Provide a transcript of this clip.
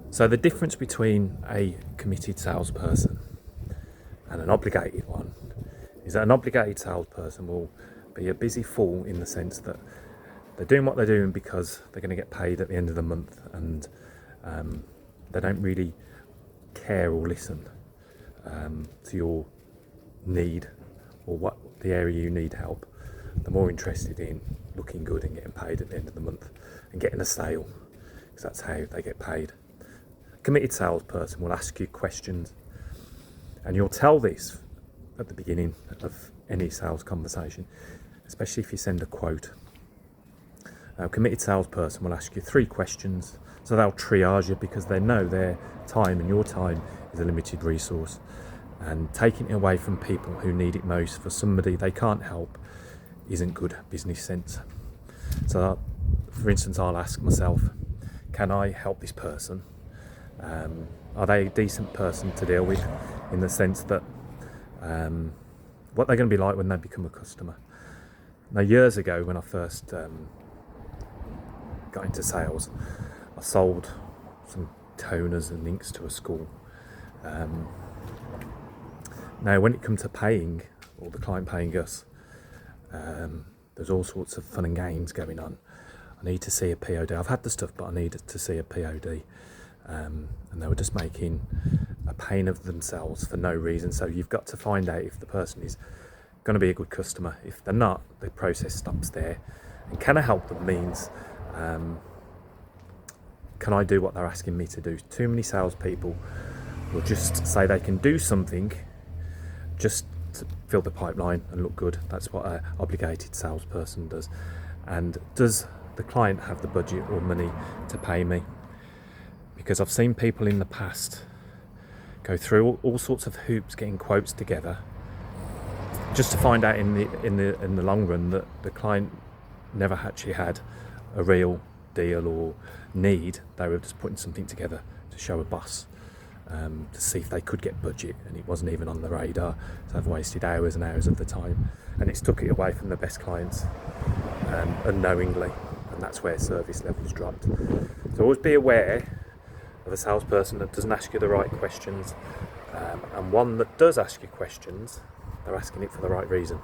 So the difference between a committed salesperson and an obligated one is that an obligated salesperson will be a busy fool in the sense that they're doing what they're doing because they're going to get paid at the end of the month, and they don't really care or listen to your need or what the area you need help. They're more interested in looking good and getting paid at the end of the month and getting a sale, because that's how they get paid. A committed salesperson will ask you questions, and you'll tell this at the beginning of any sales conversation, especially if you send a quote. A committed salesperson will ask you 3 questions, so they'll triage you because they know their time and your time is a limited resource, and taking it away from people who need it most for somebody they can't help isn't good business sense. So for instance, I'll ask myself, can I help this person? Are they a decent person to deal with, in the sense that what they're going to be like when they become a customer. Now, years ago when I first got into sales, I sold some toners and inks to a school. Now when it comes to paying, or the client paying us, there's all sorts of fun and games going on. I need to see a POD. I've had the stuff, but I needed to see a POD. And they were just making a pain of themselves for no reason. So you've got to find out if the person is going to be a good customer. If they're not, the process stops there. And can I help them means, can I do what they're asking me to do? Too many salespeople will just say they can do something just to fill the pipeline and look good. That's what an obligated salesperson does. And does the client have the budget or money to pay me? Because I've seen people in the past go through all sorts of hoops getting quotes together, just to find out in the long run that the client never actually had a real deal or need. They were just putting something together to show a boss, to see if they could get budget, and it wasn't even on the radar. So they've wasted hours and hours of the time, and it's took it away from the best clients unknowingly, and that's where service levels dropped. So always be aware of a salesperson that doesn't ask you the right questions, and one that does ask you questions, they're asking it for the right reason.